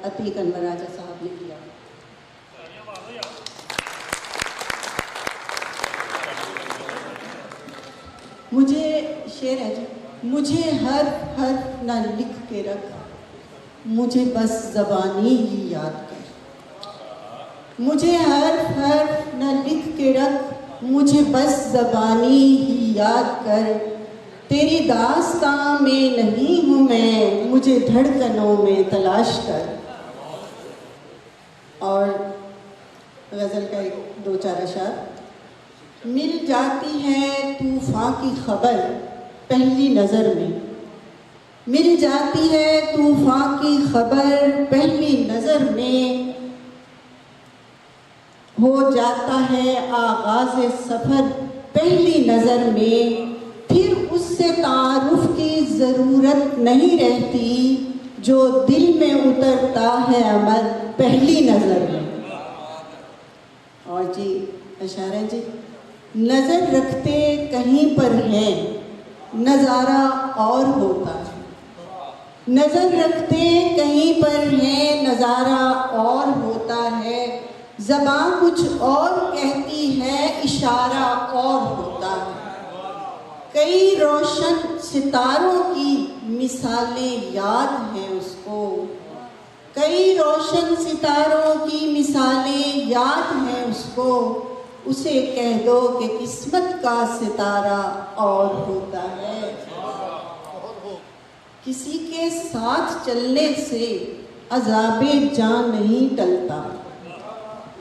عتیق انور راجہ صاحب نے کیا۔ مجھے شعر ہے جی، مجھے ہر حرف نہ لکھ کے رکھ، مجھے بس زبانی ہی یاد کر، مجھے ہر حرف نہ لکھ کے رکھ، مجھے بس زبانی ہی یاد کر، تیری داستاں میں نہیں ہوں میں، مجھے دھڑکنوں میں تلاش کر۔ اور غزل کا ایک دو چار اشعار۔ مل جاتی ہے طوفان کی خبر پہلی نظر میں، مل جاتی ہے طوفان کی خبر پہلی نظر میں، ہو جاتا ہے آغاز سفر پہلی نظر میں، پھر اس سے تعارف کی ضرورت نہیں رہتی، جو دل میں اترتا ہے عمل پہلی نظر میں۔ اور جی اشعار ہے جی، نظر رکھتے کہیں پر ہے نظارہ اور ہوتا ہے، نظر رکھتے کہیں پر ہے نظارہ اور ہوتا ہے، زباں کچھ اور کہتی ہے اشارہ اور ہوتا ہے، کئی روشن ستاروں کی مثالیں یاد ہیں اس کو، کئی روشن ستاروں کی مثالیں یاد ہیں اس کو، اسے کہہ دو کہ قسمت کا ستارہ اور ہوتا ہے۔ کسی کے ساتھ چلنے سے عذاب جان نہیں ٹلتا،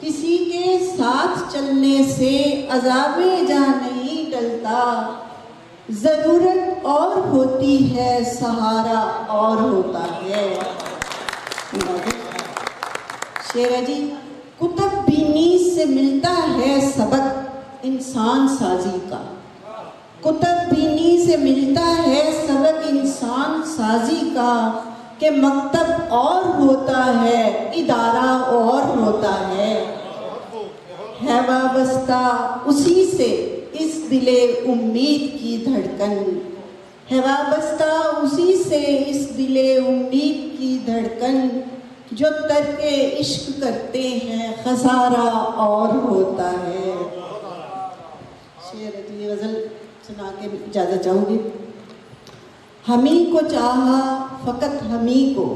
کسی کے ساتھ چلنے سے عذاب جان نہیں ٹلتا، ضرورت اور ہوتی ہے سہارا اور ہوتا ہے۔ شعر ہے جی، کتب بینی سے ملتا ہے سبق انسان سازی کا، کتب بینی سے ملتا ہے سبق انسان سازی کا، کہ مکتب اور ہوتا ہے ادارہ اور ہوتا ہے وابستہ اسی سے اس دل امید کی دھڑکن، ہے وابستہ اسی سے اس دل امید کی دھڑکن، جو ترک عشق کرتے ہیں خسارہ اور ہوتا ہے۔ شعر اگلی غزل سنا کے اجازت چاہوں گی۔ ہمیں کو چاہا فقط ہمیں کو،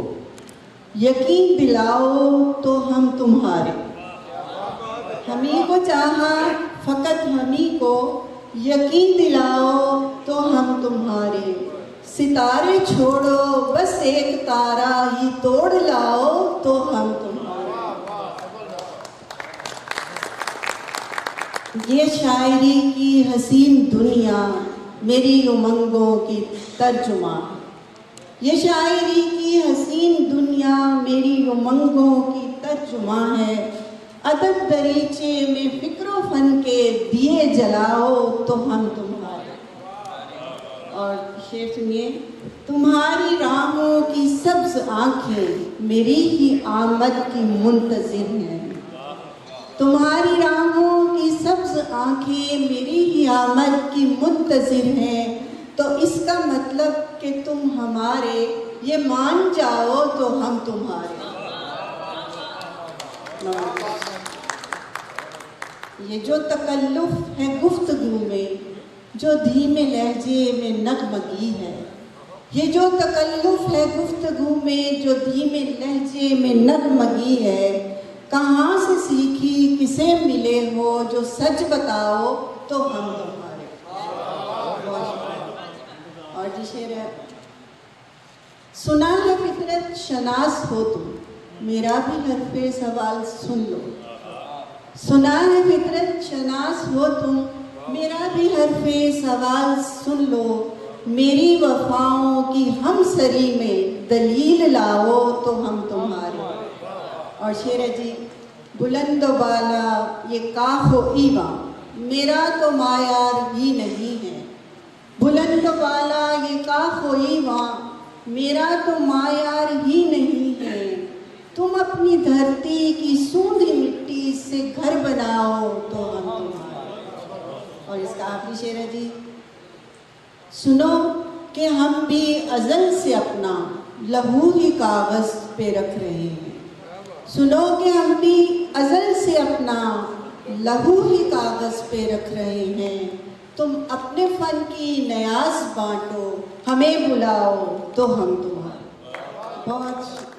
یقین دلاؤ تو ہم تمہارے، ہمیں کو چاہا فقط ہمیں کو، یقین دلاؤ تو ہم تمہارے، ستارے چھوڑو بس ایک تارہ ہی توڑ لاؤ تو ہم تمہارے۔ یہ شاعری کی حسین دنیا میری امنگوں کی ترجمہ، یہ شاعری کی حسین دنیا میری امنگوں کی ترجمہ ہے، ادب دریچے میں فکر و فن کے دیے جلاؤ تو ہم تمہارے۔ اور شعر سنیے۔ تمہاری راہوں کی سبز آنکھیں میری ہی آمد کی منتظر ہیں، تمہاری راہوں کی سبز آنکھیں میری ہی آمد کی منتظر ہیں، تو اس کا مطلب کہ تم ہمارے، یہ مان جاؤ تو ہم تمہارے۔ یہ جو تکلف ہے گفتگو میں، جو دھیمے لہجے میں نغمگی ہے، یہ جو تکلف ہے گفتگو میں، جو دھیمے لہجے میں نغمگی ہے، کہاں سے سیکھی کسے ملے ہو، جو سچ بتاؤ تو ہم تمہارے۔ اور جی شعر ہے۔ سنا ہے فطرت شناس ہو تم، میرا بھی حرف سوال سن لو، سنا ہے فطرت شناس ہو تم، میرا بھی حرف سوال سن لو، میری وفاؤں کی ہم سری میں دلیل لاؤ تو ہم تمہارے۔ اور شعر ہے جی۔ بلند و بالا یہ کاف و ایواں میرا تو معیار ہی نہیں ہے، بلند و بالا یہ کاف و ایواں میرا تو معیار ہی نہیں ہے، تم اپنی دھرتی کی سوندھی مٹی سے گھر بناؤ تو ہم تمہارے۔ اور اس کا آخری شعر ہے جی۔ سنو کہ ہم بھی ازل سے اپنا لہو ہی کاغذ پہ رکھ رہے ہیں. سنو کہ ہم بھی ازل سے اپنا لہو ہی کاغذ پہ رکھ رہے ہیں. تم اپنے فن کی نیاز بانٹو, ہمیں بلاؤ تو ہم تمہارے. بہت